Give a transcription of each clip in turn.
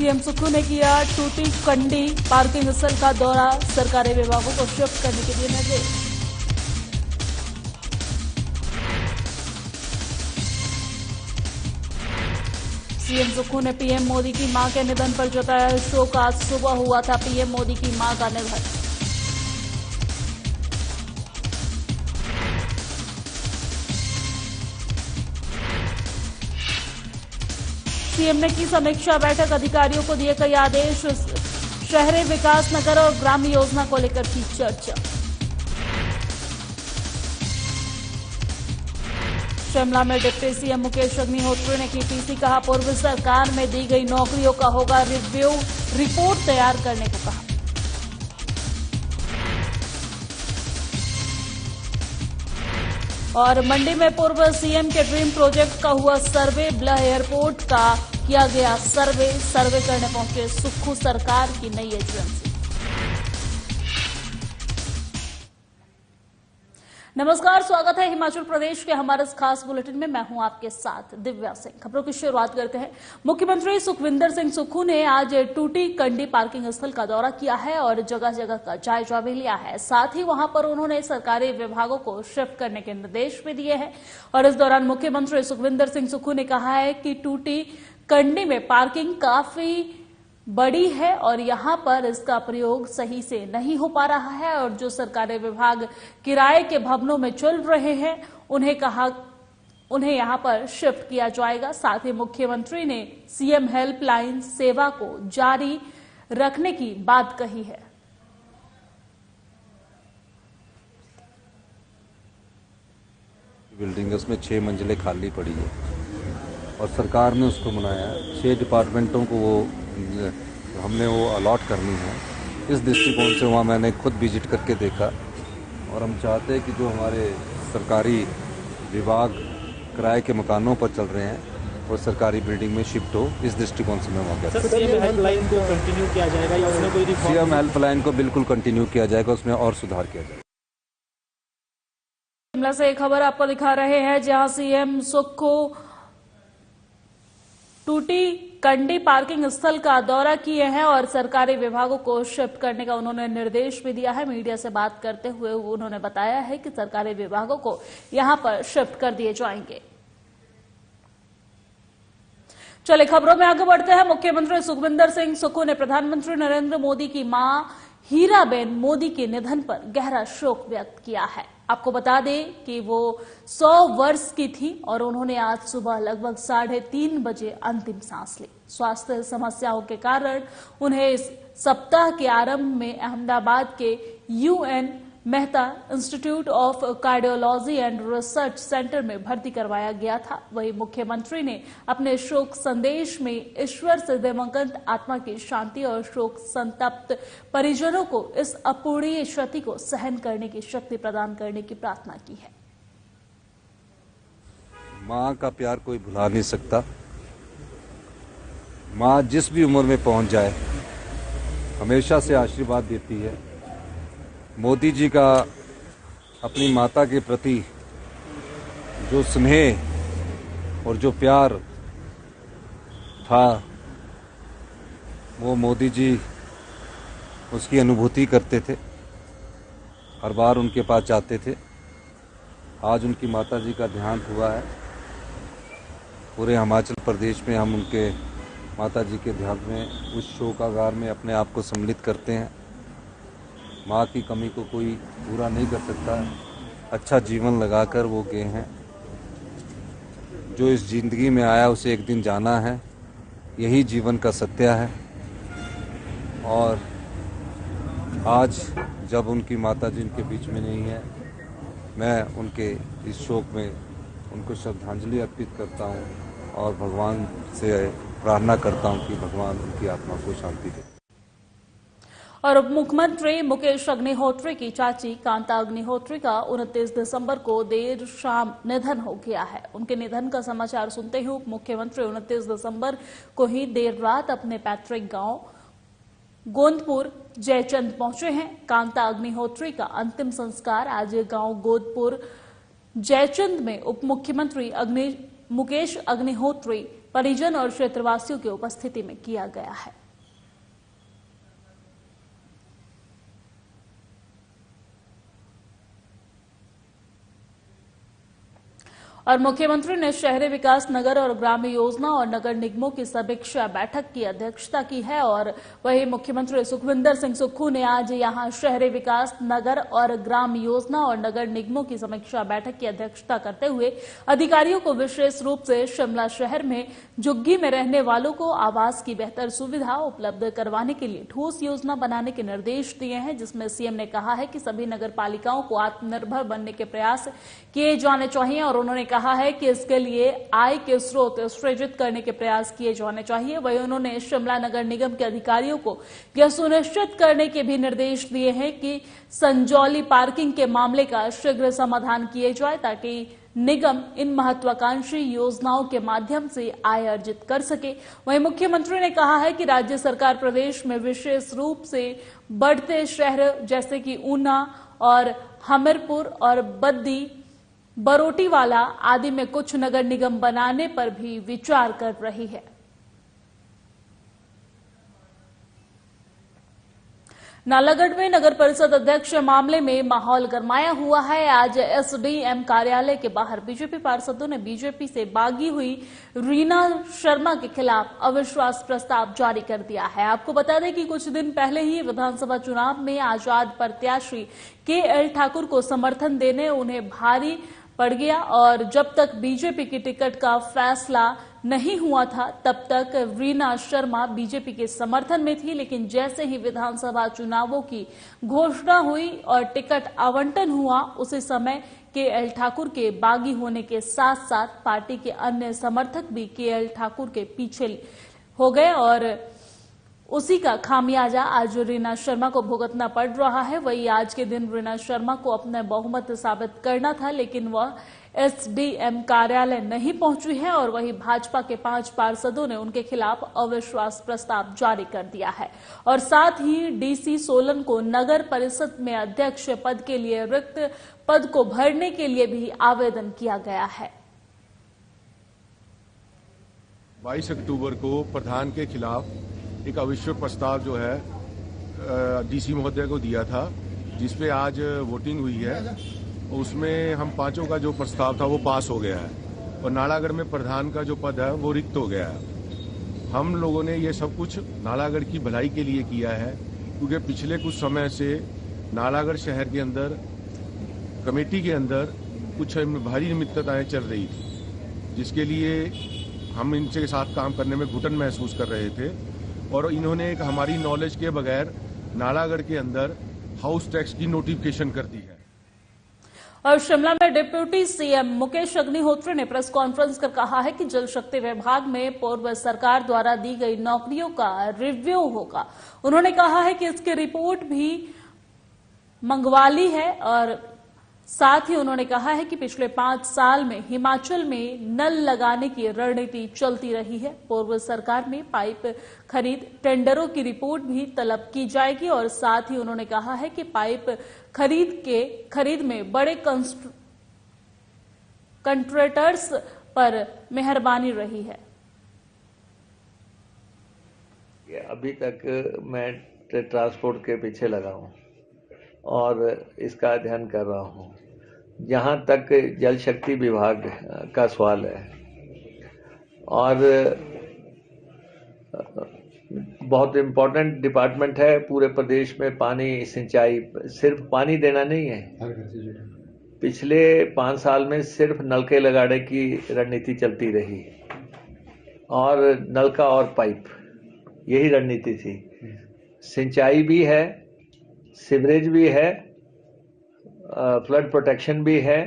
CM Sukhu ने किया टूटी कंडी पार्किंग स्थल का दौरा, सरकारी विभागों को शिफ्ट करने के दिए निर्देश। सीएम सुक्खू ने पीएम मोदी की मां के निधन पर जताया शोक। आज सुबह हुआ था पीएम मोदी की मां का निधन। सीएम ने की समीक्षा बैठक, अधिकारियों को दिए कई आदेश। शहरी विकास, नगर और ग्राम्य योजना को लेकर की चर्चा। शिमला में डिप्टी सीएम मुकेश अग्निहोत्री ने की टीसी, कहा पूर्व सरकार में दी गई नौकरियों का होगा रिव्यू, रिपोर्ट तैयार करने को कहा। और मंडी में पूर्व सीएम के ड्रीम प्रोजेक्ट का हुआ सर्वे, ब्ला एयरपोर्ट का किया गया सर्वे करने पहुंचे सुक्खू, सरकार की नई एजेंसी। नमस्कार, स्वागत है हिमाचल प्रदेश के हमारे इस खास बुलेटिन में। मैं हूं आपके साथ दिव्या सिंह। खबरों की शुरुआत करते हैं। मुख्यमंत्री सुखविंदर सिंह सुक्खू ने आज टूटी कंडी पार्किंग स्थल का दौरा किया है और जगह जगह का जायजा भी लिया है। साथ ही वहां पर उन्होंने सरकारी विभागों को शिफ्ट करने के निर्देश भी दिए हैं। और इस दौरान मुख्यमंत्री सुखविंदर सिंह सुक्खू ने कहा है कि टूटी कंडी में पार्किंग काफी बड़ी है और यहां पर इसका प्रयोग सही से नहीं हो पा रहा है और जो सरकारी विभाग किराए के भवनों में चल रहे हैं उन्हें यहां पर शिफ्ट किया जाएगा। साथ ही मुख्यमंत्री ने सीएम हेल्पलाइन सेवा को जारी रखने की बात कही है। बिल्डिंग उसमें 6 मंजिलें खाली पड़ी है और सरकार ने उसको बनाया। 6 डिपार्टमेंटों को हमने वो अलॉट करनी है। इस दृष्टिकोण से वहाँ मैंने खुद विजिट करके देखा और हम चाहते हैं कि जो हमारे सरकारी विभाग किराए के मकानों पर चल रहे हैं वो सरकारी बिल्डिंग में शिफ्ट हो। इस दृष्टिकोण से मैं वहाँ गया। सीएम हेल्पलाइन को कंटिन्यू किया जाएगा या उसमें कोई रिफॉर्म? सीएम हेल्पलाइन को बिल्कुल कंटिन्यू किया जाएगा, उसमें और सुधार किया जाएगा। शिमला से एक खबर आपको दिखा रहे हैं जहां सीएम सुक्खू टूटी कंडी पार्किंग स्थल का दौरा किए हैं और सरकारी विभागों को शिफ्ट करने का उन्होंने निर्देश भी दिया है। मीडिया से बात करते हुए उन्होंने बताया है कि सरकारी विभागों को यहां पर शिफ्ट कर दिए जाएंगे। चलिए खबरों में आगे बढ़ते हैं। मुख्यमंत्री सुखविंदर सिंह सुक्खू ने प्रधानमंत्री नरेंद्र मोदी की मां हीराबेन मोदी के निधन पर गहरा शोक व्यक्त किया है। आपको बता दें कि वो 100 वर्ष की थी और उन्होंने आज सुबह लगभग 3:30 बजे अंतिम सांस ली। स्वास्थ्य समस्याओं के कारण उन्हें इस सप्ताह के आरंभ में अहमदाबाद के UN Mehta institute of cardiology and research centre में भर्ती करवाया गया था। वहीं मुख्यमंत्री ने अपने शोक संदेश में ईश्वर से दिवंगत आत्मा की शांति और शोक संतप्त परिजनों को इस अपूरणीय क्षति को सहन करने की शक्ति प्रदान करने की प्रार्थना की है। माँ का प्यार कोई भुला नहीं सकता। माँ जिस भी उम्र में पहुंच जाए हमेशा से आशीर्वाद देती है। मोदी जी का अपनी माता के प्रति जो स्नेह और जो प्यार था वो मोदी जी उसकी अनुभूति करते थे, हर बार उनके पास जाते थे। आज उनकी माता जी का देहांत हुआ है। पूरे हिमाचल प्रदेश में हम उनके माता जी के देहांत में उस शोकागार में अपने आप को सम्मिलित करते हैं। माँ की कमी को कोई पूरा नहीं कर सकता। अच्छा जीवन लगाकर वो गए हैं। जो इस जिंदगी में आया उसे एक दिन जाना है, यही जीवन का सत्य है। और आज जब उनकी माता जी उनके बीच में नहीं है, मैं उनके इस शोक में उनको श्रद्धांजलि अर्पित करता हूँ और भगवान से प्रार्थना करता हूँ कि भगवान उनकी आत्मा को शांति दे। और उप मुख्यमंत्री मुकेश अग्निहोत्री की चाची कांता अग्निहोत्री का 29 दिसंबर को देर शाम निधन हो गया है। उनके निधन का समाचार सुनते ही उप मुख्यमंत्री 29 दिसंबर को ही देर रात अपने पैतृक गांव गोंदपुर जयचंद पहुंचे हैं। कांता अग्निहोत्री का अंतिम संस्कार आज गांव गोंदपुर जयचंद में उप मुख्यमंत्री मुकेश अग्निहोत्री परिजन और क्षेत्रवासियों की उपस्थिति में किया गया है। और मुख्यमंत्री ने शहरी विकास, नगर और ग्राम्य योजना और नगर निगमों की समीक्षा बैठक की अध्यक्षता की है। और वहीं मुख्यमंत्री सुखविंदर सिंह सुक्खू ने आज यहां शहरी विकास, नगर और ग्राम्य योजना और नगर निगमों की समीक्षा बैठक की अध्यक्षता करते हुए अधिकारियों को विशेष रूप से शिमला शहर में झुग्गी में रहने वालों को आवास की बेहतर सुविधा उपलब्ध करवाने के लिए ठोस योजना बनाने के निर्देश दिए हैं, जिसमें सीएम ने कहा है कि सभी नगर पालिकाओं को आत्मनिर्भर बनने के प्रयास किए जाने चाहिए और उन्होंने कहा है कि इसके लिए आय के स्रोत सृजित करने के प्रयास किए जाने चाहिए। वहीं उन्होंने शिमला नगर निगम के अधिकारियों को यह सुनिश्चित करने के भी निर्देश दिए हैं कि संजौली पार्किंग के मामले का शीघ्र समाधान किए जाए ताकि निगम इन महत्वाकांक्षी योजनाओं के माध्यम से आय अर्जित कर सके। वहीं मुख्यमंत्री ने कहा है कि राज्य सरकार प्रदेश में विशेष रूप से बढ़ते शहर जैसे कि ऊना और हमीरपुर और बद्दी, बरोटीवाला आदि में कुछ नगर निगम बनाने पर भी विचार कर रही है। नालागढ़ में नगर परिषद अध्यक्ष मामले में माहौल गरमाया हुआ है। आज एसडीएम कार्यालय के बाहर बीजेपी पार्षदों ने बीजेपी से बागी हुई रीना शर्मा के खिलाफ अविश्वास प्रस्ताव जारी कर दिया है। आपको बता दें कि कुछ दिन पहले ही विधानसभा चुनाव में आजाद प्रत्याशी केएल ठाकुर को समर्थन देने उन्हें भारी पड़ गया और जब तक बीजेपी की टिकट का फैसला नहीं हुआ था तब तक रीना शर्मा बीजेपी के समर्थन में थी, लेकिन जैसे ही विधानसभा चुनावों की घोषणा हुई और टिकट आवंटन हुआ उसी समय केएल ठाकुर के बागी होने के साथ साथ पार्टी के अन्य समर्थक भी केएल ठाकुर के पीछे हो गए और उसी का खामियाजा आज रीना शर्मा को भुगतना पड़ रहा है। वही आज के दिन रीना शर्मा को अपना बहुमत साबित करना था, लेकिन वह एसडीएम कार्यालय नहीं पहुंची है और वही भाजपा के 5 पार्षदों ने उनके खिलाफ अविश्वास प्रस्ताव जारी कर दिया है और साथ ही डीसी सोलन को नगर परिषद में अध्यक्ष पद के लिए रिक्त पद को भरने के लिए भी आवेदन किया गया है। 22 अक्टूबर को प्रधान के खिलाफ एक अविश्वास प्रस्ताव जो है डीसी महोदय को दिया था, जिसपे आज वोटिंग हुई है। उसमें हम 5 का जो प्रस्ताव था वो पास हो गया है और नालागढ़ में प्रधान का जो पद है वो रिक्त हो गया है। हम लोगों ने ये सब कुछ नालागढ़ की भलाई के लिए किया है, क्योंकि पिछले कुछ समय से नालागढ़ शहर के अंदर कमेटी के अंदर कुछ भारी अनियमितताएं चल रही थी, जिसके लिए हम इनके साथ काम करने में घुटन महसूस कर रहे थे और इन्होंने एक हमारी नॉलेज के बगैर नालागढ़ के अंदर हाउस टैक्स की नोटिफिकेशन कर दी है। और शिमला में डिप्टी सीएम मुकेश अग्निहोत्री ने प्रेस कॉन्फ्रेंस कर कहा है कि जल शक्ति विभाग में पूर्व सरकार द्वारा दी गई नौकरियों का रिव्यू होगा। उन्होंने कहा है कि इसकी रिपोर्ट भी मंगवा ली है और साथ ही उन्होंने कहा है कि पिछले 5 साल में हिमाचल में नल लगाने की रणनीति चलती रही है। पूर्व सरकार में पाइप खरीद टेंडरों की रिपोर्ट भी तलब की जाएगी और साथ ही उन्होंने कहा है कि पाइप खरीद में बड़े कंट्रैक्टर्स पर मेहरबानी रही है। अभी तक मैं ट्रांसपोर्ट के पीछे लगा हूं और इसका अध्ययन कर रहा हूं। जहां तक जल शक्ति विभाग का सवाल है और बहुत इम्पोर्टेंट डिपार्टमेंट है पूरे प्रदेश में। पानी सिंचाई सिर्फ पानी देना नहीं है, पिछले 5 साल में सिर्फ नलके लगाने की रणनीति चलती रही और नलका और पाइप यही रणनीति थी। सिंचाई भी है, सीवरेज भी है, फ्लड प्रोटेक्शन भी है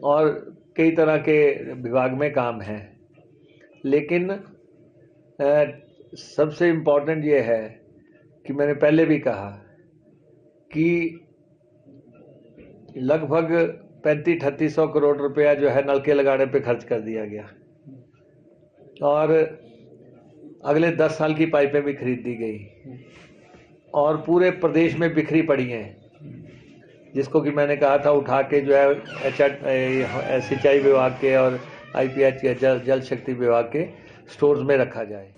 और कई तरह के विभाग में काम है। लेकिन सबसे इम्पोर्टेंट ये है कि मैंने पहले भी कहा कि लगभग 35-3800 करोड़ रुपया जो है नलके लगाने पे खर्च कर दिया गया और अगले 10 साल की पाइपें भी खरीद दी गई और पूरे प्रदेश में बिखरी पड़ी हैं, जिसको कि मैंने कहा था उठा के जो है सिंचाई विभाग के और आईपीएच के जल शक्ति विभाग के स्टोर्स में रखा जाए।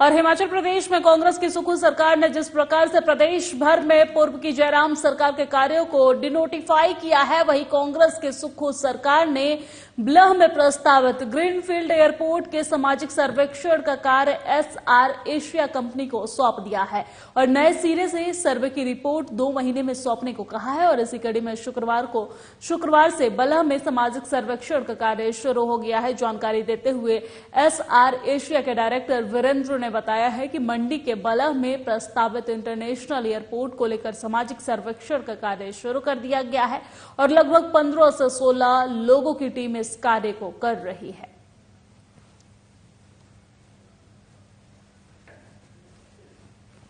और हिमाचल प्रदेश में कांग्रेस की सुक्खू सरकार ने जिस प्रकार से प्रदेश भर में पूर्व की जयराम सरकार के कार्यों को डिनोटिफाई किया है, वहीं कांग्रेस की सुक्खू सरकार ने ब्लह में प्रस्तावित ग्रीनफील्ड एयरपोर्ट के सामाजिक सर्वेक्षण का कार्य एसआर एशिया कंपनी को सौंप दिया है और नए सिरे से सर्वे की रिपोर्ट 2 महीने में सौंपने को कहा है। और इसी कड़ी में शुक्रवार से बलह में सामाजिक सर्वेक्षण का कार्य शुरू हो गया है। जानकारी देते हुए एसआर एशिया के डायरेक्टर वीरेंद्र ने बताया है कि मंडी के बलह में प्रस्तावित इंटरनेशनल एयरपोर्ट को लेकर सामाजिक सर्वेक्षण का कार्य शुरू कर दिया गया है और लगभग 15 से 16 लोगों की टीम इस कार्य को कर रही है।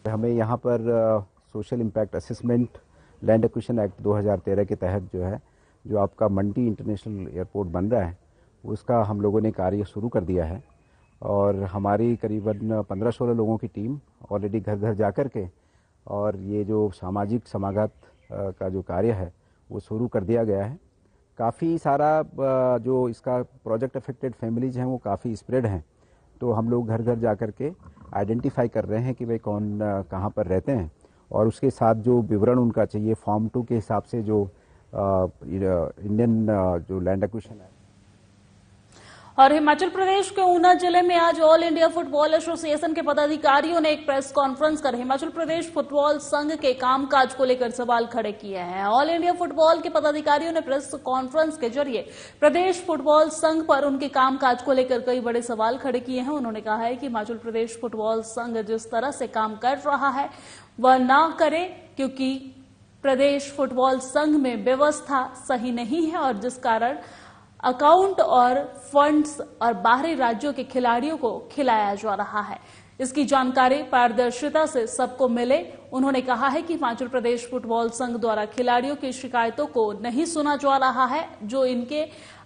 हमें यहाँ पर social impact assessment land acquisition act 2013 के तहत जो आपका मंडी इंटरनेशनल एयरपोर्ट बन रहा है, उसका हम लोगों ने कार्य शुरू कर दिया है और हमारी करीबन 15-16 लोगों की टीम ऑलरेडी घर घर जाकर के और ये जो सामाजिक समागत का जो कार्य है वो शुरू कर दिया गया है। काफ़ी सारा जो इसका प्रोजेक्ट अफेक्टेड फैमिलीज हैं वो काफ़ी स्प्रेड हैं, तो हम लोग घर घर जाकर के आइडेंटिफाई कर रहे हैं कि भाई कौन कहाँ पर रहते हैं और उसके साथ जो विवरण उनका चाहिए फॉर्म 2 के हिसाब से जो इंडियन जो लैंड एक्विजिशन है। और हिमाचल प्रदेश के ऊना जिले में आज ऑल इंडिया फुटबॉल एसोसिएशन के पदाधिकारियों ने एक प्रेस कॉन्फ्रेंस कर हिमाचल प्रदेश फुटबॉल संघ के कामकाज को लेकर सवाल खड़े किए हैं। ऑल इंडिया फुटबॉल के पदाधिकारियों ने प्रेस कॉन्फ्रेंस के जरिए प्रदेश फुटबॉल संघ पर उनके कामकाज को लेकर कई बड़े सवाल खड़े किए हैं। उन्होंने कहा है कि हिमाचल प्रदेश फुटबॉल संघ जिस तरह से काम कर रहा है वह ना करे, क्योंकि प्रदेश फुटबॉल संघ में व्यवस्था सही नहीं है और जिस कारण अकाउंट और फंड्स और बाहरी राज्यों के खिलाड़ियों को खिलाया जा रहा है। इसकी जानकारी पारदर्शिता से सबको मिले। उन्होंने कहा है कि हिमाचल प्रदेश फुटबॉल संघ द्वारा खिलाड़ियों की शिकायतों को नहीं सुना जा रहा है। जो इनके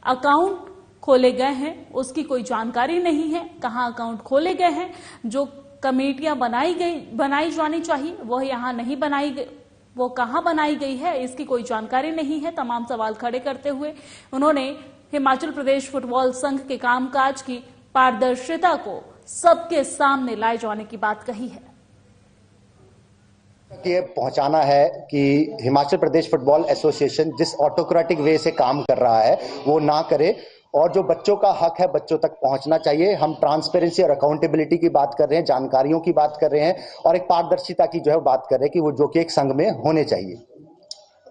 अकाउंट खोले गए हैं उसकी कोई जानकारी नहीं है, कहां अकाउंट खोले गए हैं, जो कमेटियां बनाई जानी चाहिए वह यहां नहीं बनाई गई, वो कहां बनाई गई है इसकी कोई जानकारी नहीं है। तमाम सवाल खड़े करते हुए उन्होंने हिमाचल प्रदेश फुटबॉल संघ के कामकाज की पारदर्शिता को सबके सामने लाए जाने की बात कही है। ये पहुंचाना है कि हिमाचल प्रदेश फुटबॉल एसोसिएशन जिस ऑटोक्रेटिक वे से काम कर रहा है वो ना करे और जो बच्चों का हक है बच्चों तक पहुंचना चाहिए। हम ट्रांसपेरेंसी और अकाउंटेबिलिटी की बात कर रहे हैं, जानकारियों की बात कर रहे हैं और एक पारदर्शिता की जो है बात कर रहे हैं कि वो जो कि एक संघ में होने चाहिए।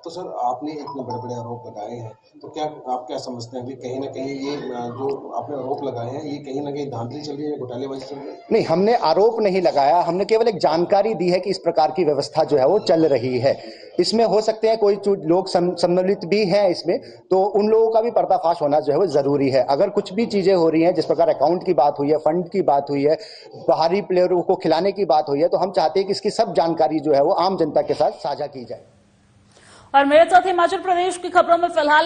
तो सर आपने इतने बड़े-बड़े आरोप लगाए हैं, तो क्या आप क्या समझते हैं कि कहीं ना कहीं ये जो आपने आरोप लगाए हैं ये कहीं ना कहीं धांधली चल रही है, घोटालेबाजी चल रही है? नहीं, हमने आरोप नहीं लगाया, हमने केवल एक जानकारी दी है कि इस प्रकार की व्यवस्था जो है वो चल रही है। इसमें हो सकते हैं कोई लोग सम्मिलित भी हैं इसमें, तो उन लोगों का भी पर्दाफाश होना जो है वो जरूरी है। अगर कुछ भी चीजें हो रही हैं, जिस प्रकार अकाउंट की बात हुई है, फंड की बात हुई है, बाहरी प्लेयरों को खिलाने की बात हुई है, तो हम चाहते हैं कि इसकी सब जानकारी जो है वो आम जनता के साथ साझा की जाए। और मेरे साथ हिमाचल प्रदेश की खबरों में फिलहाल